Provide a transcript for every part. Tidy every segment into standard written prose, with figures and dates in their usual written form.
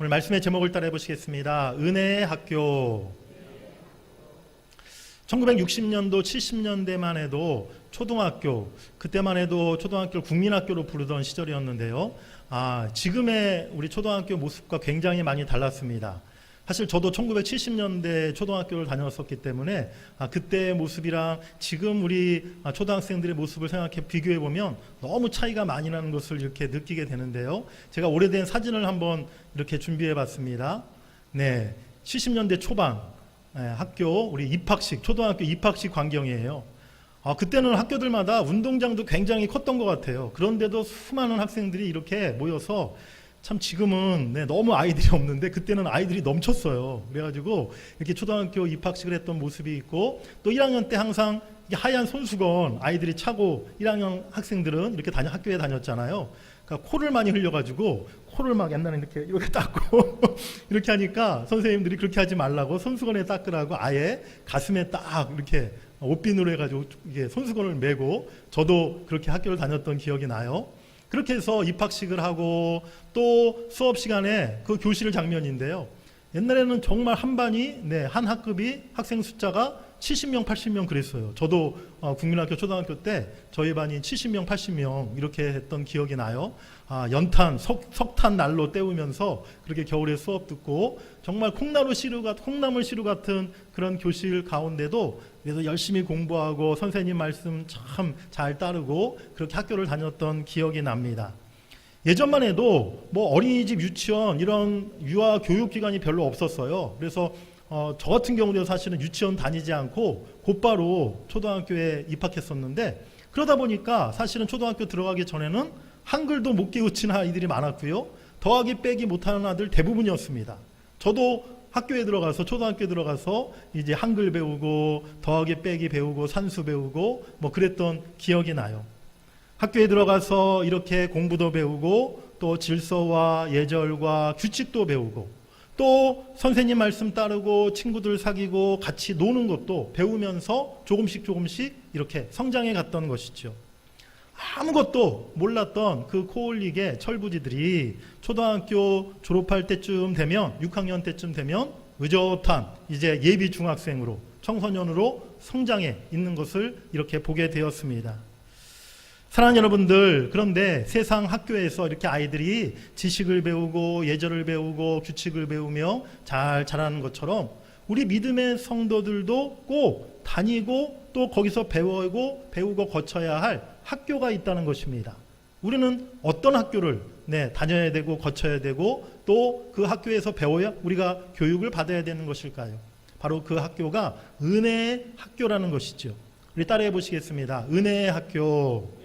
오늘 말씀의 제목을 따라해 보시겠습니다. 은혜의 학교. 1960년도, 70년대만 해도 초등학교, 그때만 해도 초등학교를 국민학교로 부르던 시절이었는데요. 지금의 우리 초등학교 모습과 굉장히 많이 달랐습니다. 사실 저도 1970년대 초등학교를 다녔었기 때문에 그때의 모습이랑 지금 우리 초등학생들의 모습을 생각해 비교해 보면 너무 차이가 많이 나는 것을 이렇게 느끼게 되는데요. 제가 오래된 사진을 한번 이렇게 준비해 봤습니다. 네, 70년대 초반 학교 우리 입학식, 초등학교 입학식 광경이에요. 그때는 학교들마다 운동장도 굉장히 컸던 것 같아요. 그런데도 수많은 학생들이 이렇게 모여서 참 지금은 너무 아이들이 없는데 그때는 아이들이 넘쳤어요. 그래가지고 이렇게 초등학교 입학식을 했던 모습이 있고, 또 1학년 때 항상 하얀 손수건 아이들이 차고 1학년 학생들은 이렇게 학교에 다녔잖아요. 그러니까 코를 많이 흘려가지고 코를 막 옛날에 이렇게 닦고 이렇게 하니까 선생님들이 그렇게 하지 말라고 손수건에 닦으라고 아예 가슴에 딱 이렇게 옷비누로 해가지고 이게 손수건을 메고, 저도 그렇게 학교를 다녔던 기억이 나요. 그렇게 해서 입학식을 하고, 또 수업 시간에 그 교실 장면인데요. 옛날에는 정말 한 반이, 한 학급이 학생 숫자가 70명, 80명 그랬어요. 저도 국민학교 초등학교 때 저희 반이 70명, 80명 이렇게 했던 기억이 나요. 연탄, 석탄 난로 때우면서 그렇게 겨울에 수업 듣고, 정말 콩나물 시루 같은 그런 교실 가운데도 그래서 열심히 공부하고 선생님 말씀 참 잘 따르고 그렇게 학교를 다녔던 기억이 납니다. 예전만 해도 어린이집, 유치원 이런 유아 교육기관이 별로 없었어요. 그래서 저 같은 경우도 사실은 유치원 다니지 않고 곧바로 초등학교에 입학했었는데, 그러다 보니까 사실은 초등학교 들어가기 전에는 한글도 못 깨우치는 아이들이 많았고요. 더하기 빼기 못하는 아들 대부분이었습니다. 저도 학교에 들어가서, 초등학교에 들어가서 이제 한글 배우고 더하기 빼기 배우고 산수 배우고 그랬던 기억이 나요. 학교에 들어가서 이렇게 공부도 배우고 또 질서와 예절과 규칙도 배우고, 또 선생님 말씀 따르고 친구들 사귀고 같이 노는 것도 배우면서 조금씩 이렇게 성장해 갔던 것이죠. 아무것도 몰랐던 그 코올릭의 철부지들이 초등학교 졸업할 때쯤 되면, 6학년 때쯤 되면 의젓한 이제 예비 중학생으로, 청소년으로 성장해 있는 것을 이렇게 보게 되었습니다. 사랑하는 여러분들, 그런데 세상 학교에서 이렇게 아이들이 지식을 배우고 예절을 배우고 규칙을 배우며 잘 자라는 것처럼 우리 믿음의 성도들도 꼭 다니고 또 거기서 배우고 거쳐야 할 학교가 있다는 것입니다. 우리는 어떤 학교를 다녀야 되고 거쳐야 되고 또 그 학교에서 배워야 우리가 교육을 받아야 되는 것일까요? 바로 그 학교가 은혜의 학교라는 것이죠. 우리 따라해 보시겠습니다. 은혜의 학교.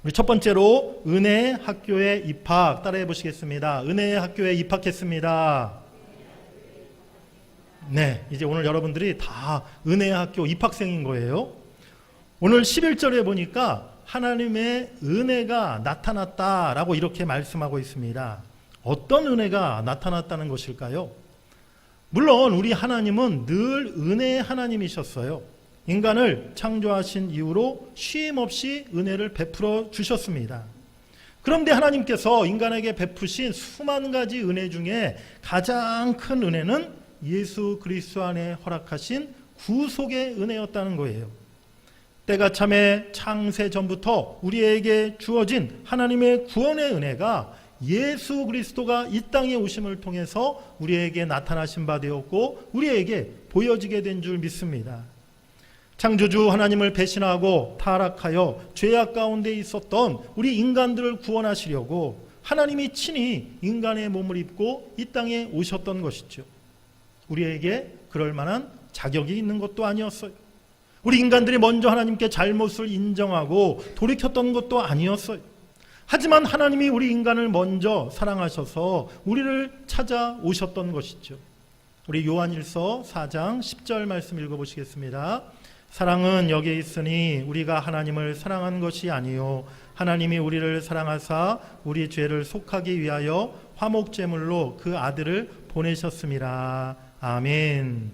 우리 첫 번째로 은혜의 학교에 입학, 따라해 보시겠습니다. 은혜의 학교에 입학했습니다. 이제 오늘 여러분들이 다 은혜의 학교 입학생인 거예요. 오늘 11절에 보니까 하나님의 은혜가 나타났다라고 이렇게 말씀하고 있습니다. 어떤 은혜가 나타났다는 것일까요? 물론 우리 하나님은 늘 은혜의 하나님이셨어요. 인간을 창조하신 이후로 쉼없이 은혜를 베풀어 주셨습니다. 그런데 하나님께서 인간에게 베푸신 수만 가지 은혜 중에 가장 큰 은혜는 예수 그리스도 안에 허락하신 구속의 은혜였다는 거예요. 때가 참에 창세 전부터 우리에게 주어진 하나님의 구원의 은혜가 예수 그리스도가 이 땅에 오심을 통해서 우리에게 나타나신 바 되었고 우리에게 보여지게 된 줄 믿습니다. 창조주 하나님을 배신하고 타락하여 죄악 가운데 있었던 우리 인간들을 구원하시려고 하나님이 친히 인간의 몸을 입고 이 땅에 오셨던 것이죠. 우리에게 그럴 만한 자격이 있는 것도 아니었어요. 우리 인간들이 먼저 하나님께 잘못을 인정하고 돌이켰던 것도 아니었어요. 하지만 하나님이 우리 인간을 먼저 사랑하셔서 우리를 찾아오셨던 것이죠. 우리 요한일서 4장 10절 말씀 읽어보시겠습니다. 사랑은 여기에 있으니 우리가 하나님을 사랑한 것이 아니요 하나님이 우리를 사랑하사 우리 죄를 속하기 위하여 화목제물로 그 아들을 보내셨음이라. 아멘.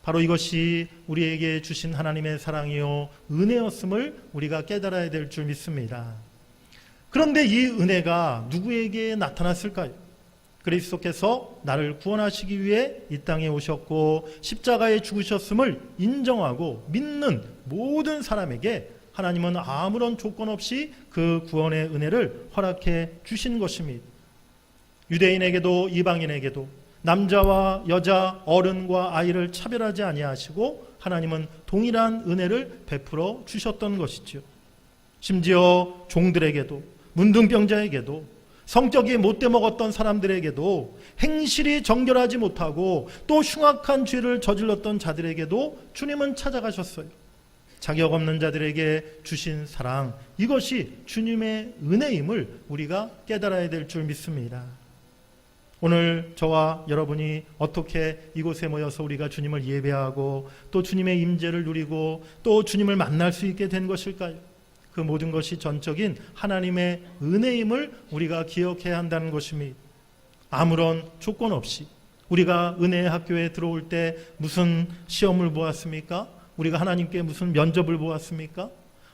바로 이것이 우리에게 주신 하나님의 사랑이요 은혜였음을 우리가 깨달아야 될 줄 믿습니다. 그런데 이 은혜가 누구에게 나타났을까요? 그리스도께서 나를 구원하시기 위해 이 땅에 오셨고 십자가에 죽으셨음을 인정하고 믿는 모든 사람에게 하나님은 아무런 조건 없이 그 구원의 은혜를 허락해 주신 것입니다. 유대인에게도 이방인에게도 남자와 여자, 어른과 아이를 차별하지 아니하시고 하나님은 동일한 은혜를 베풀어 주셨던 것이죠. 심지어 종들에게도 문둥병자에게도 성격이 못돼 먹었던 사람들에게도 행실이 정결하지 못하고 또 흉악한 죄를 저질렀던 자들에게도 주님은 찾아가셨어요. 자격 없는 자들에게 주신 사랑, 이것이 주님의 은혜임을 우리가 깨달아야 될 줄 믿습니다. 오늘 저와 여러분이 어떻게 이곳에 모여서 우리가 주님을 예배하고 또 주님의 임재를 누리고 또 주님을 만날 수 있게 된 것일까요? 그 모든 것이 전적인 하나님의 은혜임을 우리가 기억해야 한다는 것입니다. 아무런 조건 없이 우리가 은혜의 학교에 들어올 때 무슨 시험을 보았습니까? 우리가 하나님께 무슨 면접을 보았습니까?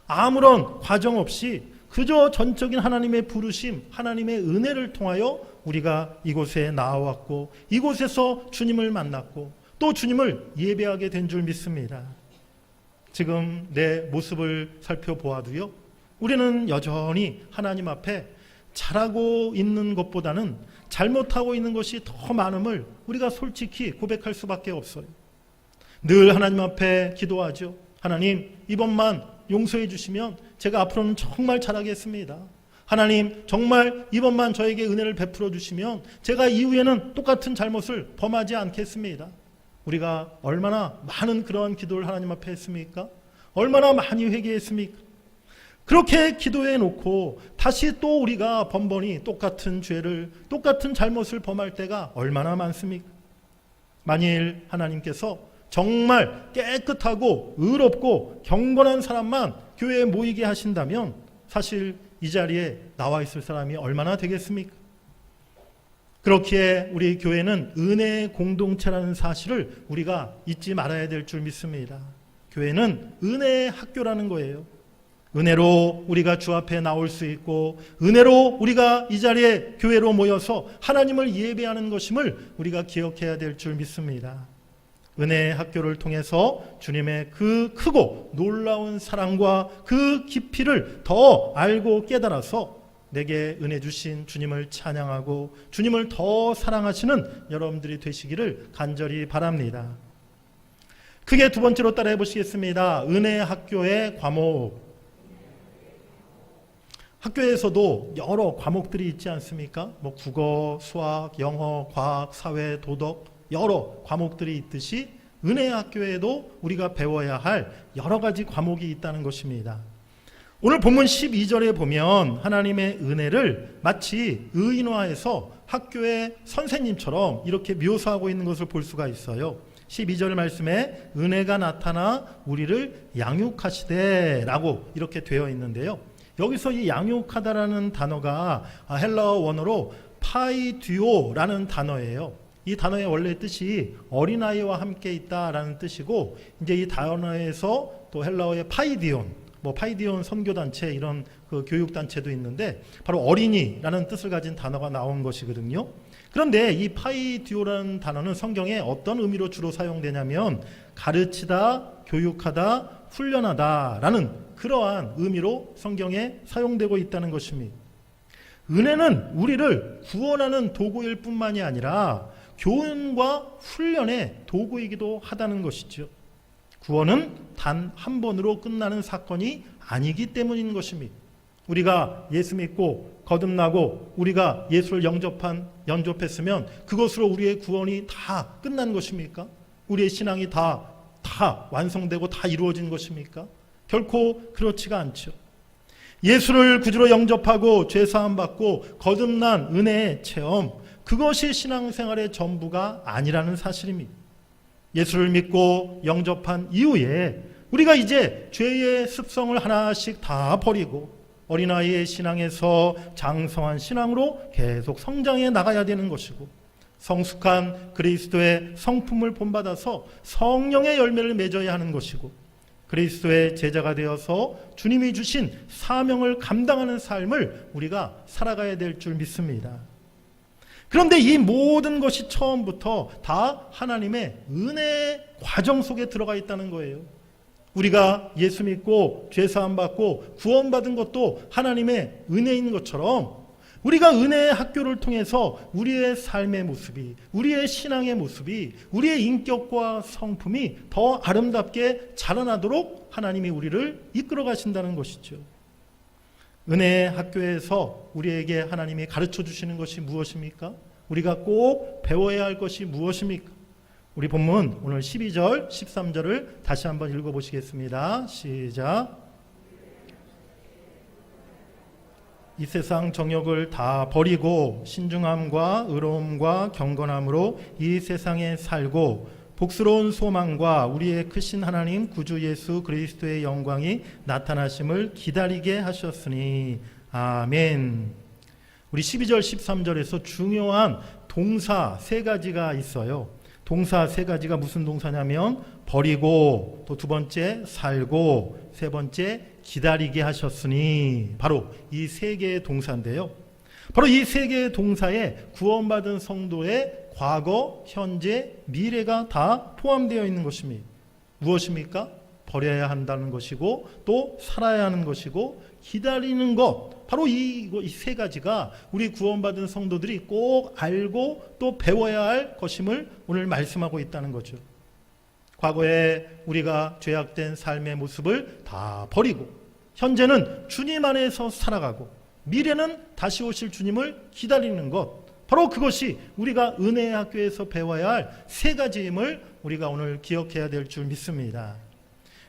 아무런 과정 없이 그저 전적인 하나님의 부르심, 하나님의 은혜를 통하여 우리가 이곳에 나와왔고 이곳에서 주님을 만났고 또 주님을 예배하게 된 줄 믿습니다. 지금 내 모습을 살펴보아도요, 우리는 여전히 하나님 앞에 잘하고 있는 것보다는 잘못하고 있는 것이 더 많음을 우리가 솔직히 고백할 수밖에 없어요. 늘 하나님 앞에 기도하죠. 하나님, 이번만 용서해 주시면 제가 앞으로는 정말 잘하겠습니다. 하나님, 정말 이번만 저에게 은혜를 베풀어 주시면 제가 이후에는 똑같은 잘못을 범하지 않겠습니다. 우리가 얼마나 많은 그러한 기도를 하나님 앞에 했습니까? 얼마나 많이 회개했습니까? 그렇게 기도해 놓고 다시 또 우리가 번번이 똑같은 죄를, 똑같은 잘못을 범할 때가 얼마나 많습니까? 만일 하나님께서 정말 깨끗하고 의롭고 경건한 사람만 교회에 모이게 하신다면 사실 이 자리에 나와 있을 사람이 얼마나 되겠습니까? 그렇기에 우리 교회는 은혜의 공동체라는 사실을 우리가 잊지 말아야 될 줄 믿습니다. 교회는 은혜의 학교라는 거예요. 은혜로 우리가 주 앞에 나올 수 있고 은혜로 우리가 이 자리에 교회로 모여서 하나님을 예배하는 것임을 우리가 기억해야 될 줄 믿습니다. 은혜의 학교를 통해서 주님의 그 크고 놀라운 사랑과 그 깊이를 더 알고 깨달아서 내게 은혜 주신 주님을 찬양하고 주님을 더 사랑하시는 여러분들이 되시기를 간절히 바랍니다. 크게 두 번째로 따라해 보시겠습니다. 은혜의 학교의 과목. 학교에서도 여러 과목들이 있지 않습니까? 국어, 수학, 영어, 과학, 사회, 도덕 여러 과목들이 있듯이 은혜의 학교에도 우리가 배워야 할 여러 가지 과목이 있다는 것입니다. 오늘 본문 12절에 보면 하나님의 은혜를 마치 의인화해서 학교의 선생님처럼 이렇게 묘사하고 있는 것을 볼 수가 있어요. 12절 말씀에 은혜가 나타나 우리를 양육하시되 라고 이렇게 되어 있는데요. 여기서 이 양육하다라는 단어가 헬라어 원어로 파이듀오라는 단어예요. 이 단어의 원래 뜻이 어린아이와 함께 있다라는 뜻이고, 이제 이 단어에서 또 헬라어의 파이디온, 파이디온 선교단체 이런 그 교육단체도 있는데 바로 어린이라는 뜻을 가진 단어가 나온 것이거든요. 그런데 이 파이디오라는 단어는 성경에 어떤 의미로 주로 사용되냐면 가르치다, 교육하다, 훈련하다라는 그러한 의미로 성경에 사용되고 있다는 것입니다. 은혜는 우리를 구원하는 도구일 뿐만이 아니라 교훈과 훈련의 도구이기도 하다는 것이죠. 구원은 단 한 번으로 끝나는 사건이 아니기 때문인 것입니다. 우리가 예수 믿고 거듭나고 우리가 예수를 영접했으면 그것으로 우리의 구원이 다 끝난 것입니까? 우리의 신앙이 다 완성되고 다 이루어진 것입니까? 결코 그렇지가 않죠. 예수를 구주로 영접하고 죄사함 받고 거듭난 은혜의 체험, 그것이 신앙생활의 전부가 아니라는 사실입니다. 예수를 믿고 영접한 이후에 우리가 이제 죄의 습성을 하나씩 다 버리고 어린아이의 신앙에서 장성한 신앙으로 계속 성장해 나가야 되는 것이고, 성숙한 그리스도의 성품을 본받아서 성령의 열매를 맺어야 하는 것이고, 그리스도의 제자가 되어서 주님이 주신 사명을 감당하는 삶을 우리가 살아가야 될 줄 믿습니다. 그런데 이 모든 것이 처음부터 다 하나님의 은혜 과정 속에 들어가 있다는 거예요. 우리가 예수 믿고 죄사함 받고 구원받은 것도 하나님의 은혜인 것처럼 우리가 은혜의 학교를 통해서 우리의 삶의 모습이, 우리의 신앙의 모습이, 우리의 인격과 성품이 더 아름답게 자라나도록 하나님이 우리를 이끌어 가신다는 것이죠. 은혜의 학교에서 우리에게 하나님이 가르쳐 주시는 것이 무엇입니까? 우리가 꼭 배워야 할 것이 무엇입니까? 우리 본문 오늘 12절, 13절을 다시 한번 읽어보시겠습니다. 시작. 이 세상 정욕을 다 버리고 신중함과 의로움과 경건함으로 이 세상에 살고 복스러운 소망과 우리의 크신 하나님 구주 예수 그리스도의 영광이 나타나심을 기다리게 하셨으니 아멘. 우리 12절 13절에서 중요한 동사 세 가지가 있어요. 동사 세 가지가 무슨 동사냐면 버리고, 또 두 번째 살고, 세 번째 기다리게 하셨으니, 바로 이 세 개의 동사인데요. 바로 이 세 개의 동사에 구원받은 성도의 과거, 현재, 미래가 다 포함되어 있는 것입니다. 무엇입니까? 버려야 한다는 것이고, 또 살아야 하는 것이고, 기다리는 것, 바로 이 세 가지가 우리 구원받은 성도들이 꼭 알고 또 배워야 할 것임을 오늘 말씀하고 있다는 거죠. 과거에 우리가 죄악된 삶의 모습을 다 버리고, 현재는 주님 안에서 살아가고, 미래는 다시 오실 주님을 기다리는 것, 바로 그것이 우리가 은혜의 학교에서 배워야 할 세 가지임을 우리가 오늘 기억해야 될 줄 믿습니다.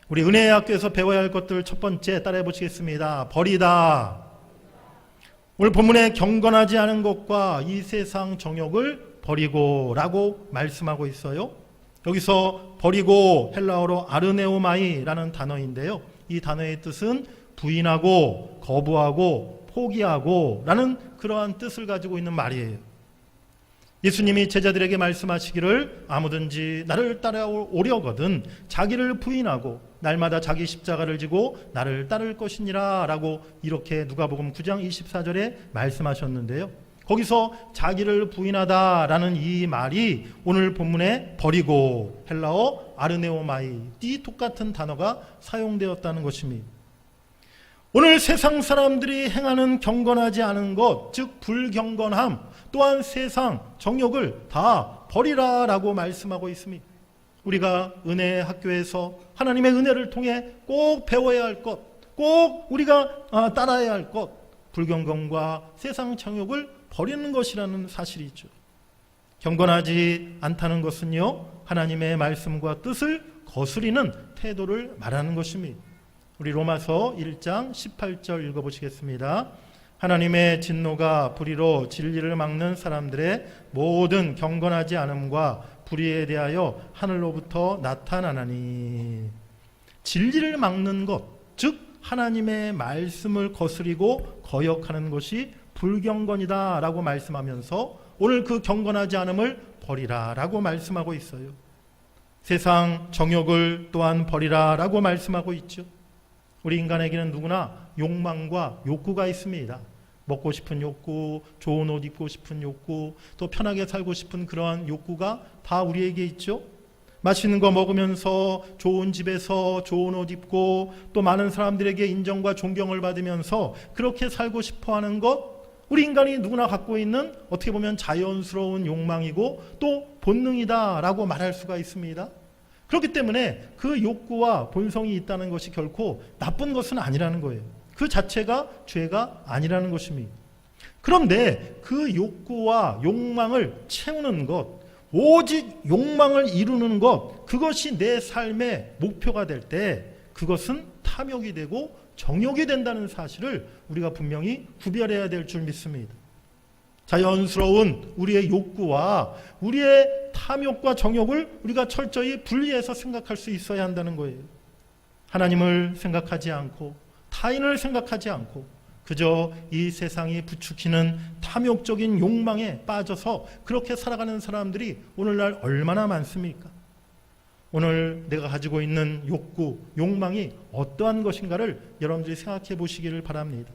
우리 은혜의 학교에서 배워야 할 것들 첫 번째 따라해 보시겠습니다. 버리다. 오늘 본문에 경건하지 않은 것과 이 세상 정욕을 버리고 라고 말씀하고 있어요. 여기서 버리고 헬라어로 아르네오마이라는 단어인데요. 이 단어의 뜻은 부인하고 거부하고 포기하고 라는 그러한 뜻을 가지고 있는 말이에요. 예수님이 제자들에게 말씀하시기를 아무든지 나를 따라오려거든 자기를 부인하고 날마다 자기 십자가를 지고 나를 따를 것이니라 라고 이렇게 누가복음 9장 24절에 말씀하셨는데요. 거기서 자기를 부인하다라는 이 말이 오늘 본문에 버리고 헬라어 아르네오마이 이 똑같은 단어가 사용되었다는 것입니다. 오늘 세상 사람들이 행하는 경건하지 않은 것, 즉 불경건함, 또한 세상 정욕을 다 버리라 라고 말씀하고 있습니다. 우리가 은혜의 학교에서 하나님의 은혜를 통해 꼭 배워야 할 것, 꼭 우리가 따라야 할 것, 불경건과 세상 정욕을 버리는 것이라는 사실이죠. 경건하지 않다는 것은요, 하나님의 말씀과 뜻을 거스리는 태도를 말하는 것입니다. 우리 로마서 1장 18절 읽어보시겠습니다. 하나님의 진노가 불의로 진리를 막는 사람들의 모든 경건하지 않음과 불의에 대하여 하늘로부터 나타나나니. 진리를 막는 것, 즉 하나님의 말씀을 거스리고 거역하는 것이 불경건이다 라고 말씀하면서 오늘 그 경건하지 않음을 버리라 라고 말씀하고 있어요. 세상 정욕을 또한 버리라 라고 말씀하고 있죠. 우리 인간에게는 누구나 욕망과 욕구가 있습니다. 먹고 싶은 욕구, 좋은 옷 입고 싶은 욕구, 또 편하게 살고 싶은 그러한 욕구가 다 우리에게 있죠. 맛있는 거 먹으면서 좋은 집에서 좋은 옷 입고 또 많은 사람들에게 인정과 존경을 받으면서 그렇게 살고 싶어하는 것, 우리 인간이 누구나 갖고 있는 어떻게 보면 자연스러운 욕망이고 또 본능이다라고 말할 수가 있습니다. 그렇기 때문에 그 욕구와 본성이 있다는 것이 결코 나쁜 것은 아니라는 거예요. 그 자체가 죄가 아니라는 것입니다. 그런데 그 욕구와 욕망을 채우는 것, 오직 욕망을 이루는 것, 그것이 내 삶의 목표가 될 때 그것은 탐욕이 되고 정욕이 된다는 사실을 우리가 분명히 구별해야 될 줄 믿습니다. 자연스러운 우리의 욕구와 우리의 탐욕과 정욕을 우리가 철저히 분리해서 생각할 수 있어야 한다는 거예요. 하나님을 생각하지 않고 타인을 생각하지 않고 그저 이 세상이 부추기는 탐욕적인 욕망에 빠져서 그렇게 살아가는 사람들이 오늘날 얼마나 많습니까? 오늘 내가 가지고 있는 욕구, 욕망이 어떠한 것인가를 여러분들이 생각해 보시기를 바랍니다.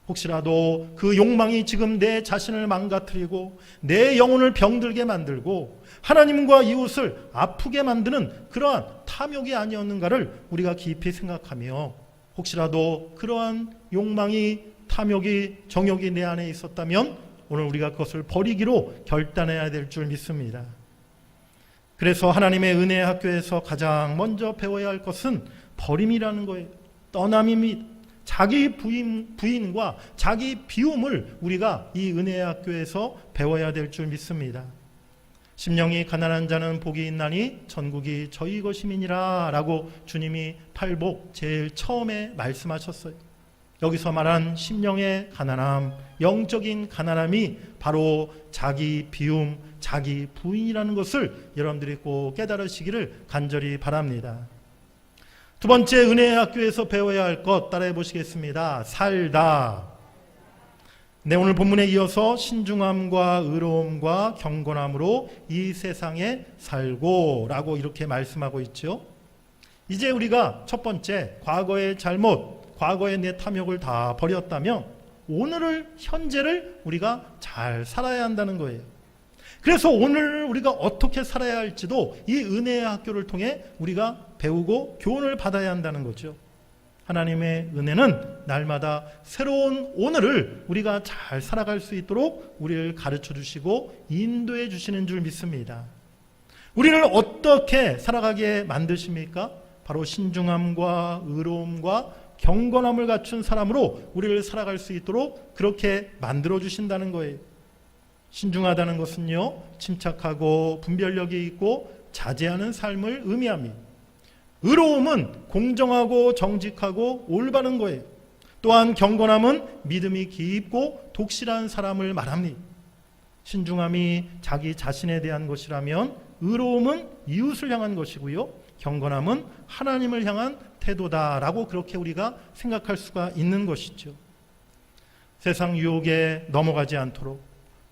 혹시라도 그 욕망이 지금 내 자신을 망가뜨리고 내 영혼을 병들게 만들고 하나님과 이웃을 아프게 만드는 그러한 탐욕이 아니었는가를 우리가 깊이 생각하며, 혹시라도 그러한 욕망이, 탐욕이, 정욕이 내 안에 있었다면 오늘 우리가 그것을 버리기로 결단해야 될 줄 믿습니다. 그래서 하나님의 은혜의 학교에서 가장 먼저 배워야 할 것은 버림이라는 거예요. 떠남입니다. 자기 부인과 자기 비움을 우리가 이 은혜의 학교에서 배워야 될 줄 믿습니다. 심령이 가난한 자는 복이 있나니 천국이 저희 것임이니라 라고 주님이 팔복 제일 처음에 말씀하셨어요. 여기서 말한 심령의 가난함, 영적인 가난함이 바로 자기 비움, 자기 부인이라는 것을 여러분들이 꼭 깨달으시기를 간절히 바랍니다. 두 번째, 은혜의 학교에서 배워야 할 것 따라해 보시겠습니다. 살다. 네, 오늘 본문에 이어서 신중함과 의로움과 경건함으로 이 세상에 살고 라고 이렇게 말씀하고 있죠. 이제 우리가 첫 번째, 과거의 잘못, 과거의 내 탐욕을 다 버렸다면 오늘을, 현재를 우리가 잘 살아야 한다는 거예요. 그래서 오늘 우리가 어떻게 살아야 할지도 이 은혜의 학교를 통해 우리가 배우고 교훈을 받아야 한다는 거죠. 하나님의 은혜는 날마다 새로운 오늘을 우리가 잘 살아갈 수 있도록 우리를 가르쳐 주시고 인도해 주시는 줄 믿습니다. 우리를 어떻게 살아가게 만드십니까? 바로 신중함과 의로움과 경건함을 갖춘 사람으로 우리를 살아갈 수 있도록 그렇게 만들어 주신다는 거예요. 신중하다는 것은요, 침착하고 분별력이 있고 자제하는 삶을 의미합니다. 의로움은 공정하고 정직하고 올바른 거예요. 또한 경건함은 믿음이 깊고 독실한 사람을 말합니다. 신중함이 자기 자신에 대한 것이라면 의로움은 이웃을 향한 것이고요, 경건함은 하나님을 향한 태도다라고 그렇게 우리가 생각할 수가 있는 것이죠. 세상 유혹에 넘어가지 않도록,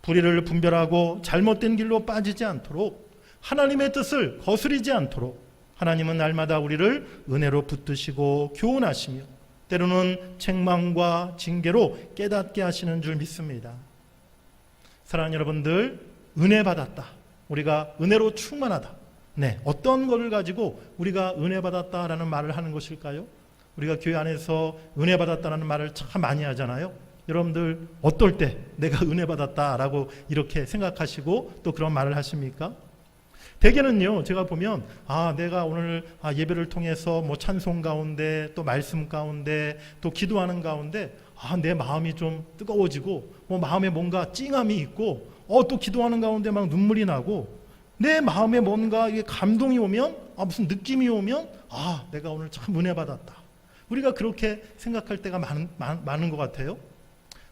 불의를 분별하고 잘못된 길로 빠지지 않도록, 하나님의 뜻을 거스리지 않도록 하나님은 날마다 우리를 은혜로 붙드시고 교훈하시며 때로는 책망과 징계로 깨닫게 하시는 줄 믿습니다. 사랑하는 여러분들, 은혜 받았다, 우리가 은혜로 충만하다. 네, 어떤 것을 가지고 우리가 은혜 받았다라는 말을 하는 것일까요? 우리가 교회 안에서 은혜 받았다라는 말을 참 많이 하잖아요. 여러분들 어떨 때 내가 은혜 받았다라고 이렇게 생각하시고 또 그런 말을 하십니까? 대개는요, 제가 보면 내가 오늘 예배를 통해서 뭐 찬송 가운데 또 말씀 가운데 또 기도하는 가운데 내 마음이 좀 뜨거워지고 뭐 마음에 뭔가 찡함이 있고 또 기도하는 가운데 막 눈물이 나고 내 마음에 뭔가 이게 감동이 오면 무슨 느낌이 오면 내가 오늘 참 은혜 받았다. 우리가 그렇게 생각할 때가 많은 것 같아요.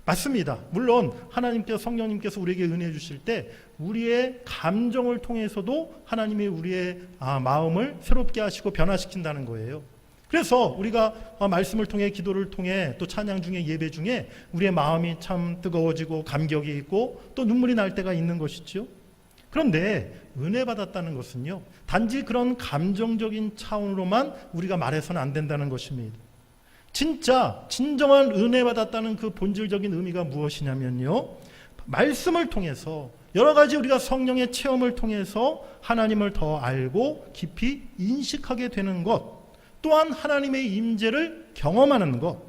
맞습니다. 물론 하나님께서, 성령님께서 우리에게 은혜 주실 때 우리의 감정을 통해서도 하나님이 우리의 마음을 새롭게 하시고 변화시킨다는 거예요. 그래서 우리가 말씀을 통해, 기도를 통해, 또 찬양 중에, 예배 중에 우리의 마음이 참 뜨거워지고 감격이 있고 또 눈물이 날 때가 있는 것이죠. 그런데 은혜 받았다는 것은요, 단지 그런 감정적인 차원으로만 우리가 말해서는 안 된다는 것입니다. 진짜 진정한 은혜 받았다는 그 본질적인 의미가 무엇이냐면요, 말씀을 통해서 여러 가지 우리가 성령의 체험을 통해서 하나님을 더 알고 깊이 인식하게 되는 것, 또한 하나님의 임재를 경험하는 것,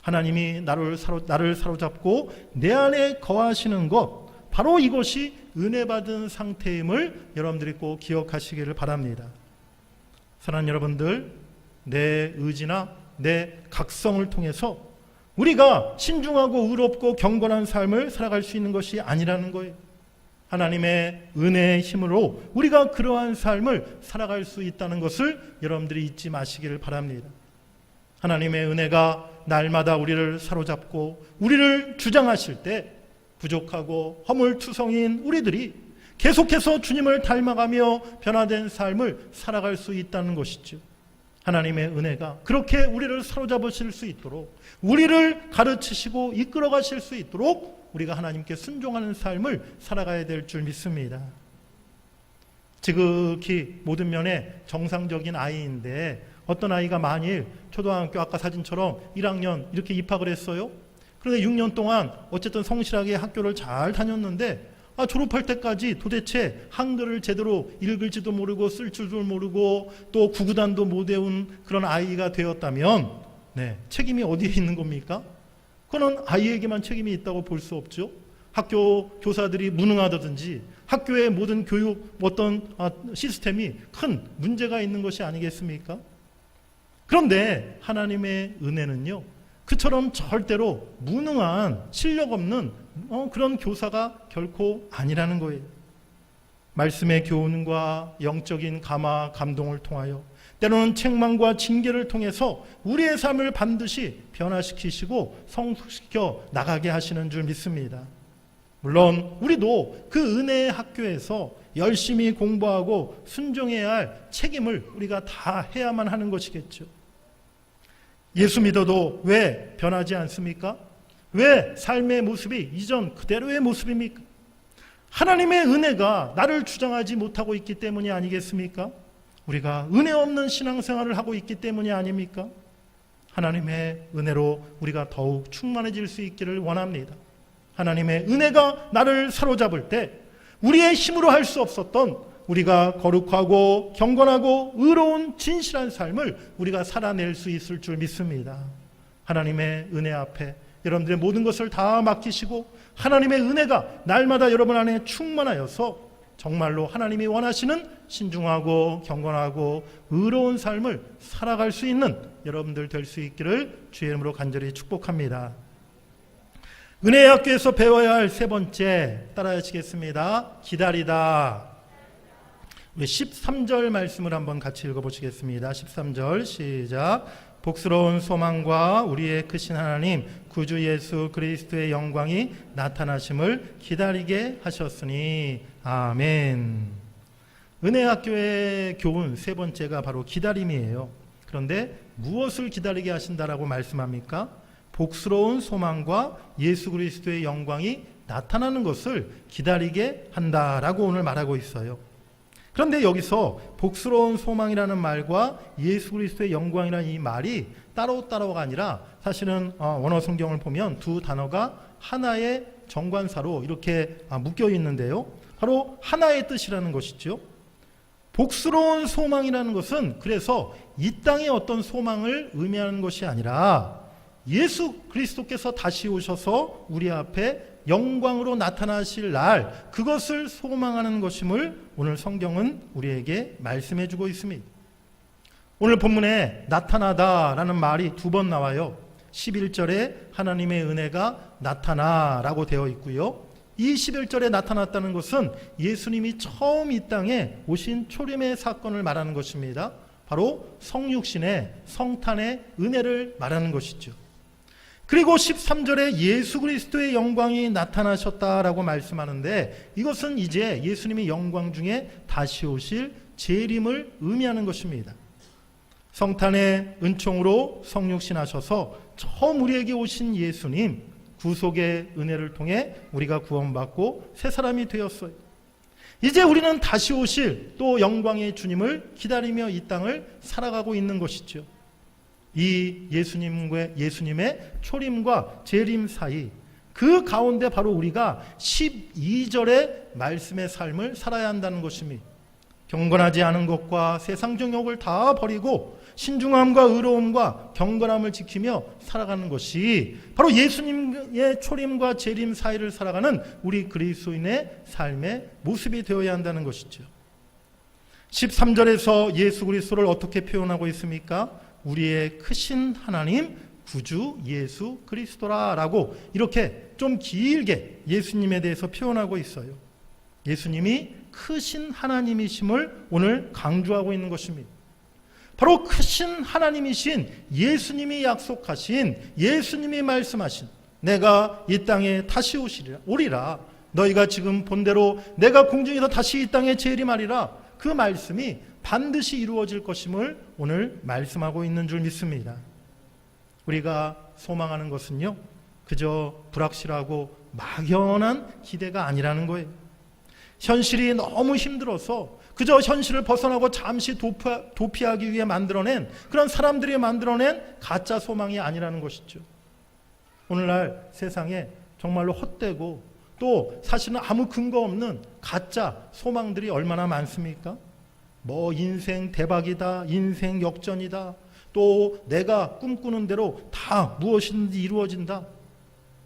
하나님이 나를 사로잡고 내 안에 거하시는 것, 바로 이것이 은혜 받은 상태임을 여러분들이 꼭 기억하시기를 바랍니다. 사랑하는 여러분들, 내 의지나 내 각성을 통해서 우리가 신중하고 의롭고 경건한 삶을 살아갈 수 있는 것이 아니라는 거예요. 하나님의 은혜의 힘으로 우리가 그러한 삶을 살아갈 수 있다는 것을 여러분들이 잊지 마시기를 바랍니다. 하나님의 은혜가 날마다 우리를 사로잡고 우리를 주장하실 때 부족하고 허물투성인 우리들이 계속해서 주님을 닮아가며 변화된 삶을 살아갈 수 있다는 것이죠. 하나님의 은혜가 그렇게 우리를 사로잡으실 수 있도록, 우리를 가르치시고 이끌어 가실 수 있도록 우리가 하나님께 순종하는 삶을 살아가야 될 줄 믿습니다. 지극히 모든 면에 정상적인 아이인데 어떤 아이가 만일 초등학교 아까 사진처럼 1학년 이렇게 입학을 했어요. 그런데 6년 동안 어쨌든 성실하게 학교를 잘 다녔는데 졸업할 때까지 도대체 한글을 제대로 읽을지도 모르고 쓸 줄도 모르고 또 구구단도 못 외운 그런 아이가 되었다면 책임이 어디에 있는 겁니까? 그거는 아이에게만 책임이 있다고 볼 수 없죠. 학교 교사들이 무능하다든지 학교의 모든 교육 어떤 시스템이 큰 문제가 있는 것이 아니겠습니까? 그런데 하나님의 은혜는요, 그처럼 절대로 무능한 실력 없는 그런 교사가 결코 아니라는 거예요. 말씀의 교훈과 영적인 감화 감동을 통하여 때로는 책망과 징계를 통해서 우리의 삶을 반드시 변화시키시고 성숙시켜 나가게 하시는 줄 믿습니다. 물론 우리도 그 은혜의 학교에서 열심히 공부하고 순종해야 할 책임을 우리가 다 해야만 하는 것이겠죠. 예수 믿어도 왜 변하지 않습니까? 왜 삶의 모습이 이전 그대로의 모습입니까? 하나님의 은혜가 나를 주장하지 못하고 있기 때문이 아니겠습니까? 우리가 은혜 없는 신앙생활을 하고 있기 때문이 아닙니까? 하나님의 은혜로 우리가 더욱 충만해질 수 있기를 원합니다. 하나님의 은혜가 나를 사로잡을 때 우리의 힘으로 할 수 없었던 우리가 거룩하고 경건하고 의로운 진실한 삶을 우리가 살아낼 수 있을 줄 믿습니다. 하나님의 은혜 앞에 여러분들의 모든 것을 다 맡기시고 하나님의 은혜가 날마다 여러분 안에 충만하여서 정말로 하나님이 원하시는 신중하고 경건하고 의로운 삶을 살아갈 수 있는 여러분들 될 수 있기를 주의 이름으로 간절히 축복합니다. 은혜의 학교에서 배워야 할 세 번째 따라하시겠습니다. 기다리다. 우리 13절 말씀을 한번 같이 읽어보시겠습니다. 13절 시작. 복스러운 소망과 우리의 크신 하나님 구주 예수 그리스도의 영광이 나타나심을 기다리게 하셨으니 아멘. 은혜의 학교의 교훈 세 번째가 바로 기다림이에요. 그런데 무엇을 기다리게 하신다라고 말씀합니까? 복스러운 소망과 예수 그리스도의 영광이 나타나는 것을 기다리게 한다라고 오늘 말하고 있어요. 그런데 여기서 복스러운 소망이라는 말과 예수 그리스도의 영광이라는 이 말이 따로따로가 아니라 사실은 원어 성경을 보면 두 단어가 하나의 정관사로 이렇게 묶여 있는데요. 바로 하나의 뜻이라는 것이죠. 복스러운 소망이라는 것은 그래서 이 땅의 어떤 소망을 의미하는 것이 아니라 예수 그리스도께서 다시 오셔서 우리 앞에 영광으로 나타나실 날, 그것을 소망하는 것임을 오늘 성경은 우리에게 말씀해 주고 있습니다. 오늘 본문에 나타나다라는 말이 두 번 나와요. 11절에 하나님의 은혜가 나타나라고 되어 있고요. 이 11절에 나타났다는 것은 예수님이 처음 이 땅에 오신 초림의 사건을 말하는 것입니다. 바로 성육신의 성탄의 은혜를 말하는 것이죠. 그리고 13절에 예수 그리스도의 영광이 나타나셨다라고 말씀하는데 이것은 이제 예수님이 영광 중에 다시 오실 재림을 의미하는 것입니다. 성탄의 은총으로 성육신하셔서 처음 우리에게 오신 예수님, 구속의 은혜를 통해 우리가 구원받고 새 사람이 되었어요. 이제 우리는 다시 오실 또 영광의 주님을 기다리며 이 땅을 살아가고 있는 것이죠. 이 예수님의 초림과 재림 사이 그 가운데 바로 우리가 12절의 말씀의 삶을 살아야 한다는 것입니다. 경건하지 않은 것과 세상 정욕을 다 버리고 신중함과 의로움과 경건함을 지키며 살아가는 것이 바로 예수님의 초림과 재림 사이를 살아가는 우리 그리스도인의 삶의 모습이 되어야 한다는 것이죠. 13절에서 예수 그리스도를 어떻게 표현하고 있습니까? 우리의 크신 하나님 구주 예수 그리스도라라고 이렇게 좀 길게 예수님에 대해서 표현하고 있어요. 예수님이 크신 하나님이심을 오늘 강조하고 있는 것입니다. 바로 크신 하나님이신 예수님이 약속하신, 예수님이 말씀하신 내가 이 땅에 다시 오리라, 너희가 지금 본대로 내가 공중에서 다시 이 땅에 재림하리라, 그 말씀이 반드시 이루어질 것임을 오늘 말씀하고 있는 줄 믿습니다. 우리가 소망하는 것은요, 그저 불확실하고 막연한 기대가 아니라는 거예요. 현실이 너무 힘들어서 그저 현실을 벗어나고 잠시 도피하기 위해 만들어낸 그런 사람들이 만들어낸 가짜 소망이 아니라는 것이죠. 오늘날 세상에 정말로 헛되고 또 사실은 아무 근거 없는 가짜 소망들이 얼마나 많습니까? 뭐 인생 대박이다, 인생 역전이다, 또 내가 꿈꾸는 대로 다 무엇이든지 이루어진다.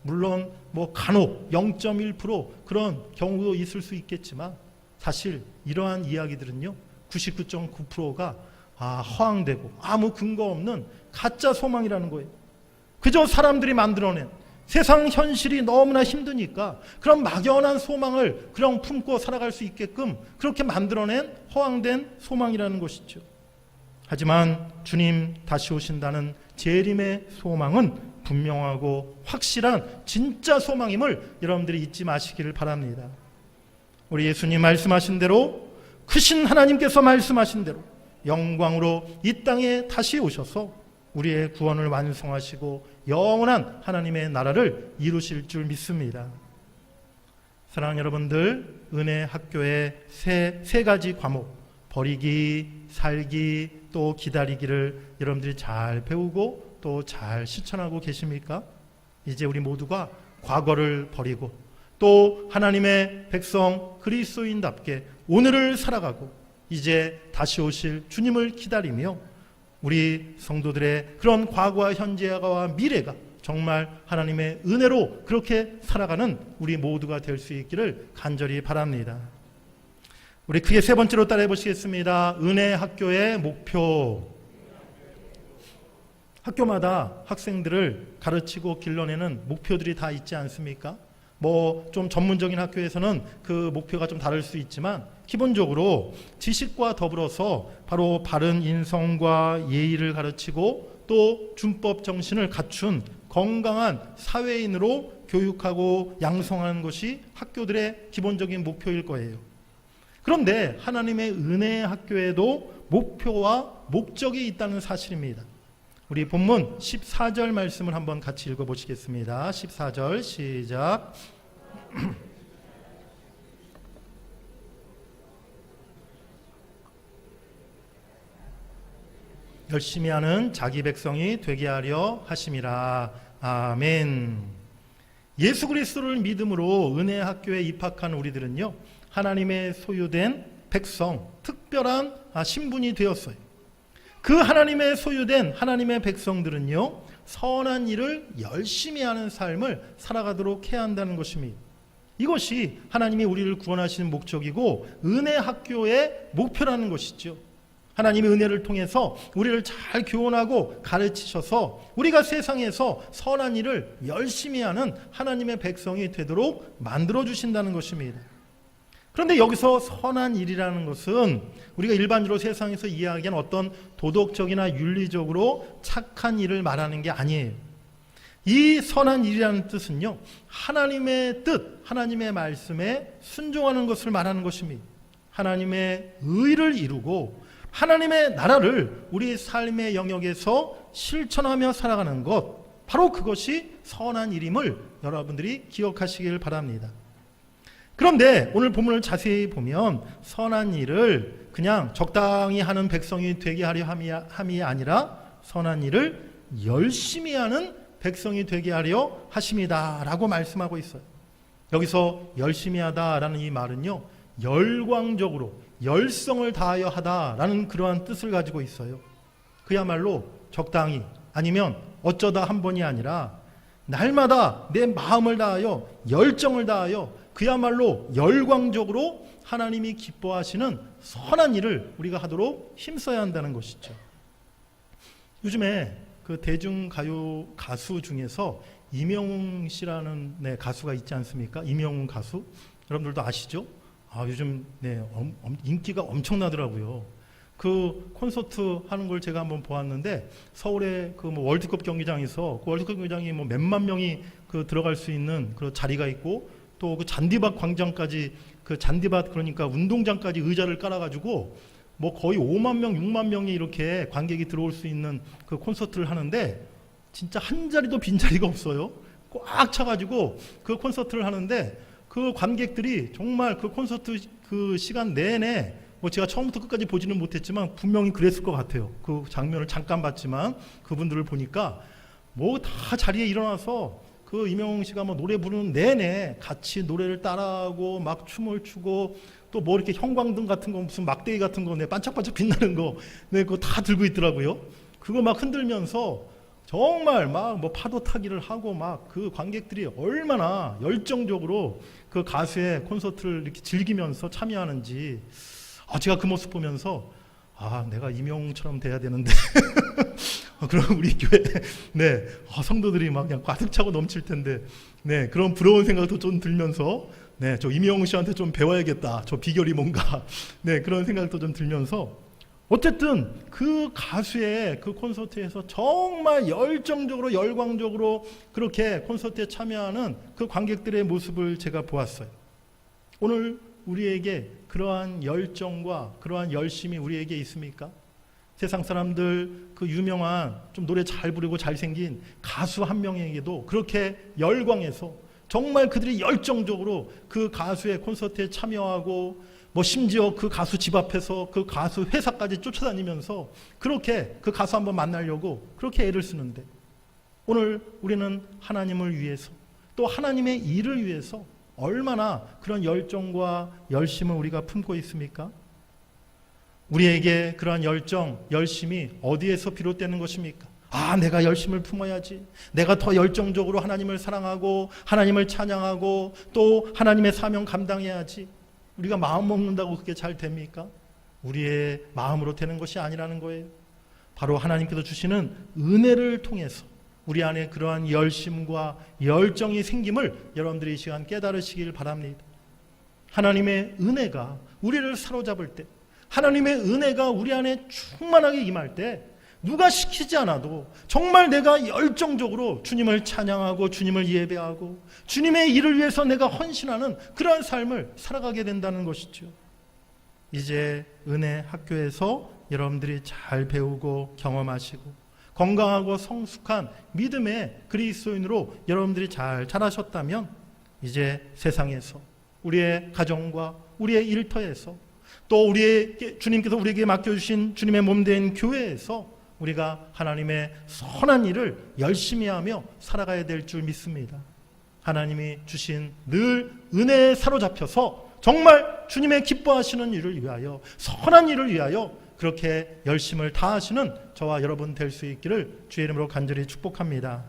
물론 뭐 간혹 0.1% 그런 경우도 있을 수 있겠지만 사실 이러한 이야기들은요 99.9%가 허황되고 아무 근거 없는 가짜 소망이라는 거예요. 그저 사람들이 만들어낸 세상 현실이 너무나 힘드니까 그런 막연한 소망을 그냥 품고 살아갈 수 있게끔 그렇게 만들어낸 허황된 소망이라는 것이죠. 하지만 주님 다시 오신다는 재림의 소망은 분명하고 확실한 진짜 소망임을 여러분들이 잊지 마시기를 바랍니다. 우리 예수님 말씀하신 대로, 크신 하나님께서 말씀하신 대로 영광으로 이 땅에 다시 오셔서 우리의 구원을 완성하시고 영원한 하나님의 나라를 이루실 줄 믿습니다. 사랑하는 여러분들, 은혜 학교의 세 가지 과목, 버리기, 살기, 또 기다리기를 여러분들이 잘 배우고 또 잘 실천하고 계십니까? 이제 우리 모두가 과거를 버리고 또 하나님의 백성 그리스도인답게 오늘을 살아가고 이제 다시 오실 주님을 기다리며 우리 성도들의 그런 과거와 현재와 미래가 정말 하나님의 은혜로 그렇게 살아가는 우리 모두가 될 수 있기를 간절히 바랍니다. 우리 크게 세 번째로 따라해 보시겠습니다. 은혜 학교의 목표. 학교마다 학생들을 가르치고 길러내는 목표들이 다 있지 않습니까? 뭐 좀 전문적인 학교에서는 그 목표가 좀 다를 수 있지만 기본적으로 지식과 더불어서 바로 바른 인성과 예의를 가르치고 또 준법 정신을 갖춘 건강한 사회인으로 교육하고 양성하는 것이 학교들의 기본적인 목표일 거예요. 그런데 하나님의 은혜 학교에도 목표와 목적이 있다는 사실입니다. 우리 본문 14절 말씀을 한번 같이 읽어보시겠습니다. 14절 시작. 열심히 하는 자기 백성이 되게 하려 하심이라. 아멘. 예수 그리스도를 믿음으로 은혜 학교에 입학한 우리들은요, 하나님의 소유된 백성, 특별한 신분이 되었어요. 그 하나님의 소유된 하나님의 백성들은요, 선한 일을 열심히 하는 삶을 살아가도록 해야 한다는 것입니다. 이것이 하나님이 우리를 구원하시는 목적이고 은혜 학교의 목표라는 것이죠. 하나님의 은혜를 통해서 우리를 잘 교훈하고 가르치셔서 우리가 세상에서 선한 일을 열심히 하는 하나님의 백성이 되도록 만들어주신다는 것입니다. 그런데 여기서 선한 일이라는 것은 우리가 일반적으로 세상에서 이야기하는 어떤 도덕적이나 윤리적으로 착한 일을 말하는 게 아니에요. 이 선한 일이라는 뜻은요, 하나님의 뜻, 하나님의 말씀에 순종하는 것을 말하는 것입니다. 하나님의 의를 이루고 하나님의 나라를 우리 삶의 영역에서 실천하며 살아가는 것, 바로 그것이 선한 일임을 여러분들이 기억하시길 바랍니다. 그런데 오늘 본문을 자세히 보면 선한 일을 그냥 적당히 하는 백성이 되게 하려 함이 아니라 선한 일을 열심히 하는 백성이 되게 하려 하심이다 라고 말씀하고 있어요. 여기서 열심히 하다라는 이 말은요, 열광적으로 열성을 다하여 하다라는 그러한 뜻을 가지고 있어요. 그야말로 적당히, 아니면 어쩌다 한 번이 아니라 날마다 내 마음을 다하여 열정을 다하여 그야말로 열광적으로 하나님이 기뻐하시는 선한 일을 우리가 하도록 힘써야 한다는 것이죠. 요즘에 그 대중가요 가수 중에서 임영웅 씨라는 가수가 있지 않습니까? 임영웅 가수, 여러분들도 아시죠? 요즘 인기가 엄청나더라고요. 그 콘서트 하는 걸 제가 한번 보았는데 서울의 그 뭐 월드컵 경기장에서 그 월드컵 경기장이 뭐 몇만 명이 그 들어갈 수 있는 그런 자리가 있고, 또 그 잔디밭 광장까지, 그 잔디밭 그러니까 운동장까지 의자를 깔아가지고 뭐 거의 5만 명, 6만 명이 이렇게 관객이 들어올 수 있는 그 콘서트를 하는데 진짜 한 자리도 빈자리가 없어요. 꽉 차가지고 그 콘서트를 하는데 그 관객들이 정말 그 콘서트 그 시간 내내, 뭐 제가 처음부터 끝까지 보지는 못했지만 분명히 그랬을 것 같아요. 그 장면을 잠깐 봤지만 그분들을 보니까 뭐 다 자리에 일어나서 그 임영웅 씨가 뭐 노래 부르는 내내 같이 노래를 따라하고 막 춤을 추고 또 뭐 이렇게 형광등 같은 거 무슨 막대기 같은 거 반짝반짝 빛나는 거 그거 다 들고 있더라고요. 그거 막 흔들면서 정말 막 뭐 파도 타기를 하고 막 그 관객들이 얼마나 열정적으로 그 가수의 콘서트를 이렇게 즐기면서 참여하는지 제가 그 모습 보면서 내가 임영웅처럼 돼야 되는데 그럼 우리 교회 성도들이 막 그냥 가득 차고 넘칠 텐데 그런 부러운 생각도 좀 들면서 저 임영웅 씨한테 좀 배워야겠다. 저 비결이 뭔가 그런 생각도 좀 들면서 어쨌든 그 가수의 그 콘서트에서 정말 열정적으로 열광적으로 그렇게 콘서트에 참여하는 그 관객들의 모습을 제가 보았어요. 오늘 우리에게 그러한 열정과 그러한 열심이 우리에게 있습니까? 세상 사람들 그 유명한 좀 노래 잘 부르고 잘생긴 가수 한 명에게도 그렇게 열광해서 정말 그들이 열정적으로 그 가수의 콘서트에 참여하고 뭐 심지어 그 가수 집 앞에서 그 가수 회사까지 쫓아다니면서 그렇게 그 가수 한번 만나려고 그렇게 애를 쓰는데 오늘 우리는 하나님을 위해서 또 하나님의 일을 위해서 얼마나 그런 열정과 열심을 우리가 품고 있습니까? 우리에게 그러한 열정, 열심이 어디에서 비롯되는 것입니까? 내가 열심을 품어야지. 내가 더 열정적으로 하나님을 사랑하고 하나님을 찬양하고 또 하나님의 사명 감당해야지. 우리가 마음 먹는다고 그게 잘 됩니까? 우리의 마음으로 되는 것이 아니라는 거예요. 바로 하나님께서 주시는 은혜를 통해서 우리 안에 그러한 열심과 열정이 생김을 여러분들이 이 시간 깨달으시길 바랍니다. 하나님의 은혜가 우리를 사로잡을 때, 하나님의 은혜가 우리 안에 충만하게 임할 때 누가 시키지 않아도 정말 내가 열정적으로 주님을 찬양하고 주님을 예배하고 주님의 일을 위해서 내가 헌신하는 그러한 삶을 살아가게 된다는 것이죠. 이제 은혜 학교에서 여러분들이 잘 배우고 경험하시고 건강하고 성숙한 믿음의 그리스도인으로 여러분들이 잘 자라셨다면 이제 세상에서 우리의 가정과 우리의 일터에서 또 주님께서 우리에게 맡겨주신 주님의 몸된 교회에서 우리가 하나님의 선한 일을 열심히 하며 살아가야 될 줄 믿습니다. 하나님이 주신 늘 은혜에 사로잡혀서 정말 주님의 기뻐하시는 일을 위하여 선한 일을 위하여 그렇게 열심을 다하시는 저와 여러분 될 수 있기를 주의 이름으로 간절히 축복합니다.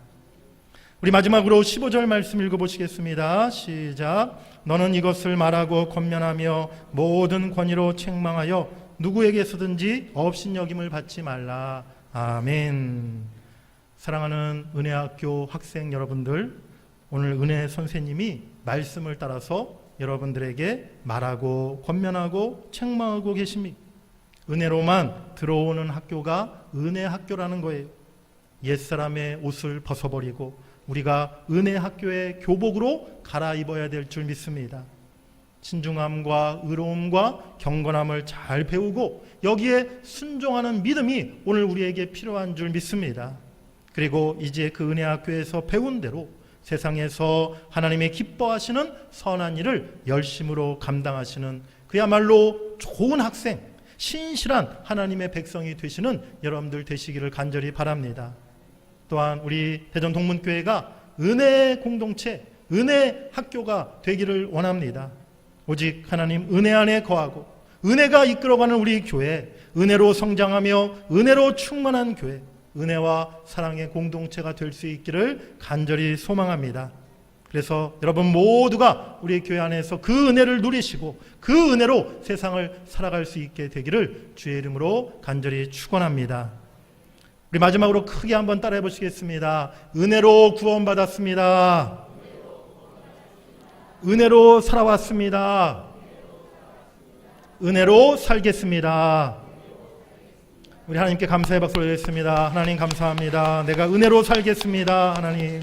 우리 마지막으로 15절 말씀 읽어보시겠습니다. 시작. 너는 이것을 말하고 권면하며 모든 권위로 책망하여 누구에게서든지 업신여김을 받지 말라. 아멘. 사랑하는 은혜학교 학생 여러분들, 오늘 은혜 선생님이 말씀을 따라서 여러분들에게 말하고 권면하고 책망하고 계십니다. 은혜로만 들어오는 학교가 은혜 학교라는 거예요. 옛사람의 옷을 벗어버리고 우리가 은혜 학교의 교복으로 갈아입어야 될 줄 믿습니다. 신중함과 의로움과 경건함을 잘 배우고 여기에 순종하는 믿음이 오늘 우리에게 필요한 줄 믿습니다. 그리고 이제 그 은혜 학교에서 배운 대로 세상에서 하나님의 기뻐하시는 선한 일을 열심으로 감당하시는 그야말로 좋은 학생, 신실한 하나님의 백성이 되시는 여러분들 되시기를 간절히 바랍니다. 또한 우리 대전동문교회가 은혜 공동체, 은혜 학교가 되기를 원합니다. 오직 하나님 은혜 안에 거하고 은혜가 이끌어가는 우리 교회, 은혜로 성장하며 은혜로 충만한 교회, 은혜와 사랑의 공동체가 될 수 있기를 간절히 소망합니다. 그래서 여러분 모두가 우리 교회 안에서 그 은혜를 누리시고 그 은혜로 세상을 살아갈 수 있게 되기를 주의 이름으로 간절히 축원합니다. 우리 마지막으로 크게 한번 따라해 보시겠습니다. 은혜로 구원받았습니다. 은혜로 살아왔습니다. 은혜로 살겠습니다. 우리 하나님께 감사의 박수를 드리겠습니다. 하나님 감사합니다. 내가 은혜로 살겠습니다. 하나님